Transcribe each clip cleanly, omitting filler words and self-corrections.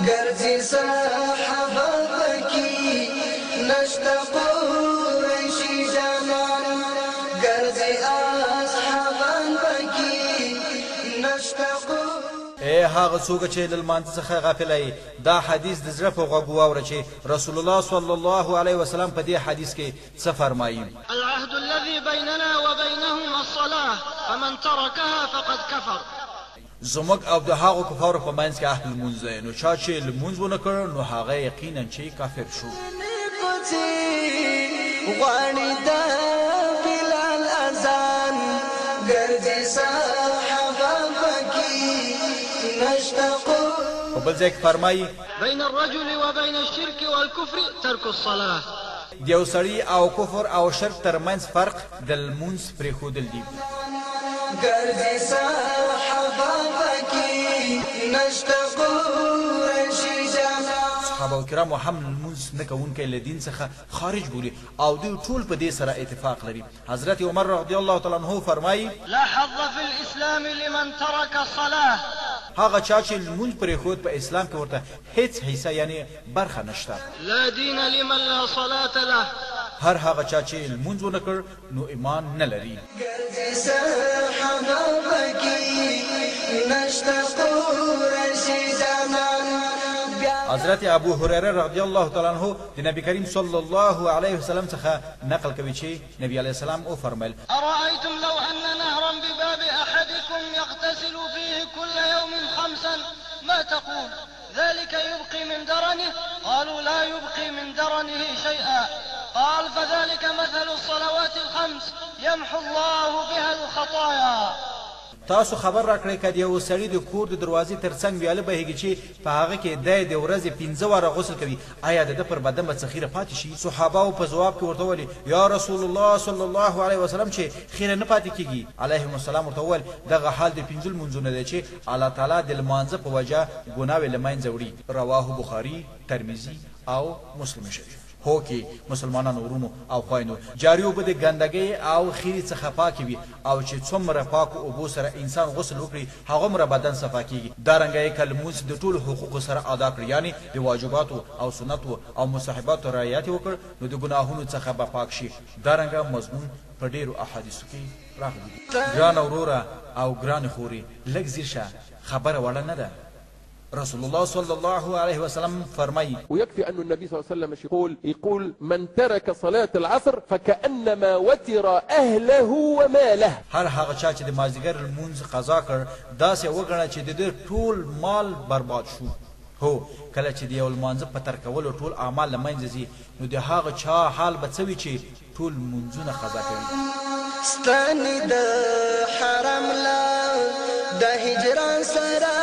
ګرځي صحابه پکې نشته قریشي جانان ګرځي اصحابان پکې نشته. اے هغه څوک چې له لمانځه څخه غافل ای دا حدیث د زړه په غوږ واوره چې رسول الله صلی الله علیه وسلم په دې حدیث کې څه فرمایي. العهد الذي بيننا وبينهم الصلاة فمن تركها فقد كفر. زموږ او د هغو کفارو په منځ کې عهد لمونځ دی، نو چا چې لمونځ ونه کړ نو هغه یقینا چې کافر شو. غواړي د بلال اذان ګرځي صحابه پکې نشته. په بل ځای کې فرمایي بين الرجل وبين الشرك والكفر ترك الصلاة. د یو سړي او کفر او شرک ترمنځ فرق د لمونځ پرېښودل دي. ګرځي صحابه پکې نشته قریشي جانان. صحابه کرامو هم لمونځ نه کوونکی له دین څخه خارج بولي او دوی ټول په دې سره اتفاق لري. حضرت عمر رضی الله تعالی عنه فرمایي لا حظ في الإسلام لمن ترك الصلاة. هغه چا چې لمونځ پرېښود په اسلام کې ورته هیڅ حصه یعنی برخه نشته. لا دين لمن لا صلاة له. هر هغه چا چې لمونځ ونه کړ نو ایمان نه لري. ګرځي صحابه پکې نشته قریشي جانان. حضرت ابو هريره رضی الله تعالی عنه د نبی کریم صلی الله علیه وسلم څخه نقل کوي چې نبی علیه السلام او فرمایل أرأيتم لو أن نهرا بباب أحدكم يغتسل فيه كل يوم 5 ما تقول؟ ذلك يبقي من درنه؟ قالوا لا يبقي من درنه شيئا. قال فذلك مثل الصلوات ال5 يمحو الله بها الخطايا. تاسو خبر راکړئ که د یو سړي د کور د دروازې ترڅنګ ویاله بهیږي چې په هغه کې دی د ورځې 15 واره غسل کوي، آیا د ده پر بدن به څه خیره پاتې شي؟ صحابهو په ځواب کې ورته وویل یا رسول الله صلی الله علیه وسلم چې خیره نه پاتې کېږي. علیهم السلام ورته وویل دغه حال د 15 لمونځونه دی چې الله تعالی د لمانځه په وجه ګناوې له منځه وړي. رواه بخاري، ترمذي او مسلم شریف. هو کې مسلمانانو ورونو او خویندو جاري اوبه د ګندګۍ او خیرې څخه پاکې وي او چې څومره پاکو اوبو سره انسان غسل وکړي هغومره بدن صفا کېږي. دارنګه یې که لمونځ د ټولو حقوقو سره ادا کړي یعنې د واجباتو او سنتو او مستحباتو رعایت یې وکړ نو د ګناهونو څخه به پاک شي. دارنګه مضمون په ډېرو احادیثو کې راغلی دي. ګرانه وروره او ګرانې خورې لږ ځیر شه، خبره وړه نه ده. رسول الله صلى الله عليه وسلم فرمي ويكفي أن النبي صلى الله عليه وسلم يقول من ترك صلاة العصر فكأنما وتر أهله وماله. هر هغه چا چې د مازدیګر لمونځ قضا کړ داسې وګڼه چې د ده ټول مال برباد شو. هو کله چې د یو لمانځه په ترک کولو ټول اعمال له منځه ځي نو د هغه چا حال به څه وي چې ټول لمونځونه قضا کوي. ستنې د حرم لا د هجران سره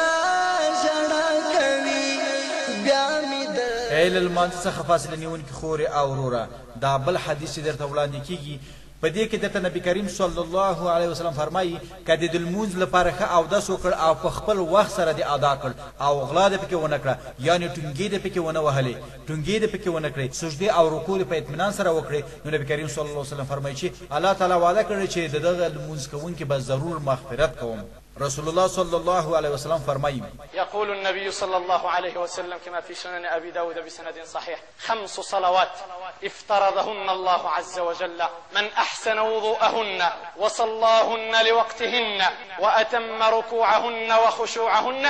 ای له لمانځه څخه فاصله نیونکي خورې او وروره دا بل حدیث چې درته وړاندې کېږي په دې کې درته نبي کریم صلی الله علیه وسلم فرمایي که د لمونځ لپاره ښه اودس وکړ او په خپل وخت سره دې ادا کړ او غلا دې پکې ونه کړه یعنې ټونګې دې پکې ونه وهلې ټونګې دې پکې ونه کړې سجدې او رکوع دې په اطمینان سره وکړې نو نبي کریم صلی الله علیه وسلم فرمایي چې الله تعالی وعده کړې چې د دغه لمونځ کوونکي به ضرور مغفرت کوم. رسول الله صلى الله عليه وسلم فرمي يقول النبي صلى الله عليه وسلم كما في سنن أبي داود بسند صحيح 5 صلوات افترضهن الله عز وجل من أحسن وضوءهن وصلاهن لوقتهن وأتم ركوعهن وخشوعهن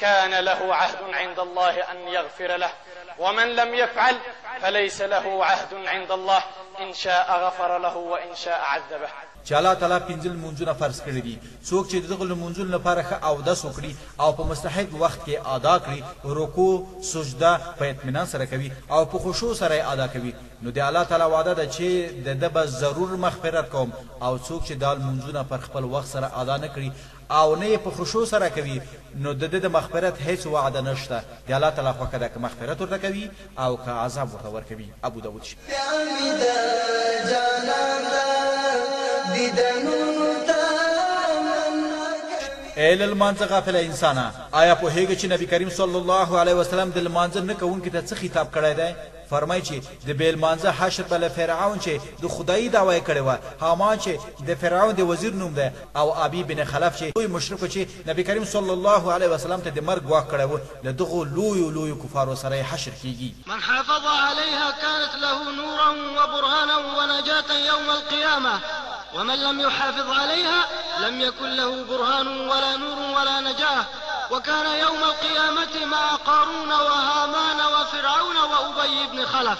كان له عهد عند الله أن يغفر له ومن لم يفعل فليس له عهد عند الله إن شاء غفر له وإن شاء عذبه. چې الله تعالی 15 لمونځونه فرض کړي دي څوک چې دغه لمونځونو لپاره ښه اودس وکړي او په مستحق وخت کې ادا کړي رکوع سجده په اطمینان سره کوي او په خشوع سره ادا کوي نو د الله تعالی وعده ده چې د ده به ضرور مغفرت کوم او څوک چې دا لمونځونه پر خپل وخت سره ادا نه کړي او نه په خشوع سره کوي نو د د مغفرت هیڅ وعده نشته. د الله تعالی خوښه ده که مغفرت ورته کوي او که عذاب ورته ورکوي. ابو داود شي. ای له لمانځه غافله انسانه آیا پوهېږې چې نبي کریم صلی الله علیه وسلم د لمانځه نه کوونکي ته څه خطاب کړی دی؟ فرمایي چې د بیل مانزه حشر بل فرعون چې د خدای دعوی کړي و، حامان چې د فرعون د وزیر نوم ده، او ابي بن خلف چې لوی مشرک چې نبی کریم صلی الله علیه وسلم ته د مرګ واک کړي و، له دغه لوی کفار سره حشر کیږي. من حافظ عليها كانت له نورا وبرهانا ونجاة يوم القيامة، ومن لم يحافظ عليها لم يكن له برهان ولا نور ولا نجاة، وكان يوم القيامة مع قارون وهامان وفرعون وأبي بن خلف.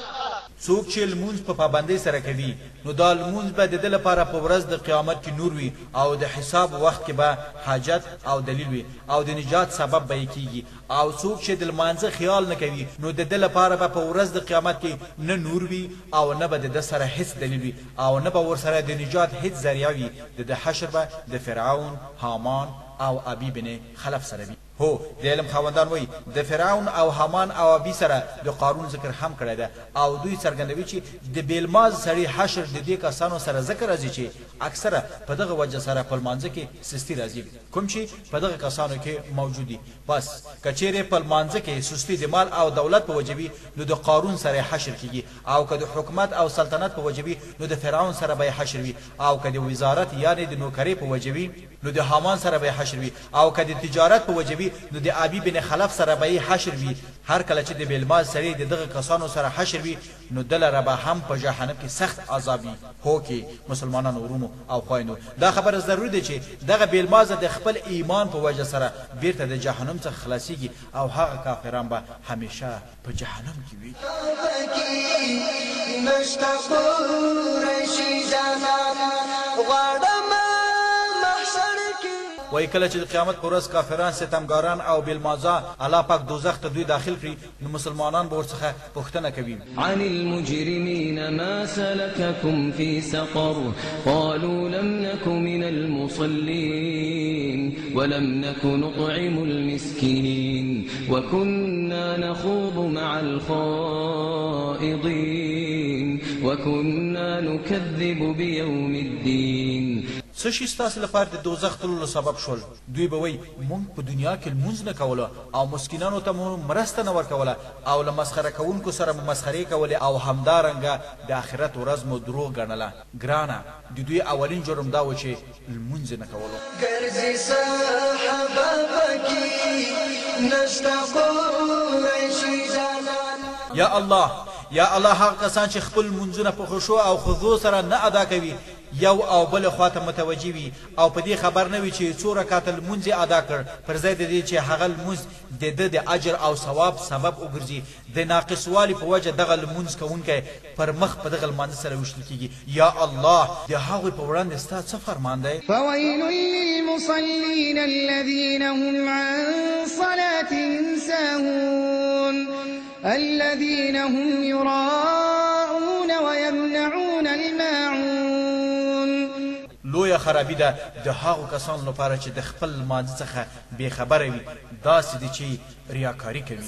څوک چې لمونځ په پابندۍ سره کوي نو دا لمونځ به د ده لپاره په ورځ د قیامت کې نور وي، او د حساب وخت کې به حاجت او دلیل وي، او د نجات سبب به یې کیږي. او څوک چې د لمانځه خیال نه کوي نو د ده لپاره به په ورځ د قیامت کې نه نور وي، او نه به د ده سره هیڅ دلیل وي، او نه به ورسره د نجات هیڅ ذریعه وي. د حشر به د فرعون، حامان او ابي بن خلف سره وي. هو د علم خاوندان وایي د فرعون او حامان او ابي سره د قارون ذکر هم کړی ده، او دوی څرګندوي چې د بیلماز سړي حشر د دې کسانو سره ذکر راځي چې اکثره په دغه وجه سره په لمانځه کې سستی راځي، کوم چې په دغه کسانو کې موجود دي. بس کچېرې په لمانځه کې سستی د مال او دولت په وجه وي نو د قارون سره حشر کیږي، او که د حکومت او سلطنت په وجه وي نو د فرعون سره به حشر وي، او که د وزارت یعنی د نوکرۍ په وجه وي نو د حامان سره به حشر وي، او که د تجارت په وجه وي نو د ابي بن خلف سره به حشر وي. هر کله چې د بیلماز سړي د دغه کسانو سره حشر وي نو دلته به هم په جهنم کې سخت عذاب وي. هو کې مسلمانانو ورونو او خويندو دا خبره ضروري ده چې دغه بیلماز د خپل ایمان په وجه سره بیرته د جهنم څخه خلاصيږي، او هغه کافران به همیشه په جهنم کې وي. وای کله چې د قیامت پر ورځ کافران، ستمګاران او بیلمازه الله پاک دوزخ ته دوی داخل کړي نو مسلمانان به ورڅخه پوښتنه کوي عن المجرمين ما سلككم في سقر قالوا لم نك من المصلين ولم نك نطعم المسكين وكنا نخوض مع الخائضين وكنا نكذب بيوم الدين. څه شي ستاسو لپاره د دوزخ تللو سبب شول؟ دوی به وایي موږ په دنیا کې لمونځ نه کوله، او مسکینانو ته مو مرسته نه ورکوله، او له مسخره کوونکو سره مو مسخرې کولې، او همدارنګه د آخرت ورځ مو دروغ ګڼله. ګرانه د دوی اولین جرم دا و چې لمونځ نه کولو. ګرځي صحابه پکې نشته قریشي جانان. یا الله یا الله، هغه کسان چې خپل لمونځونه په خشوع او خضوع سره نه ادا کوي، یو او بل خواته متوجي وي، او په دې خبر نه وي چې څو رکعات لمونځ ادا کړ، پر ځای د دې چې هغه لمونځ د ده د اجر او ثواب سبب وګرځي، د ناقصوالي په وجه دغه لمونځ کوونکی پر مخ په دغه لمانځه سره وشتل کیږي. یا الله د هغوی په وړاندې ستا څه فرمان دی؟ فويل للمصلين الذين هم عن صلاتهم ساهون الذين هم يراءون ويمنعون الماعون. لویه خرابي ده د هغو کسانو لپاره چې د خپل لمانځه څخه بې خبره وي، داسې دي چې ریاکاري کوي.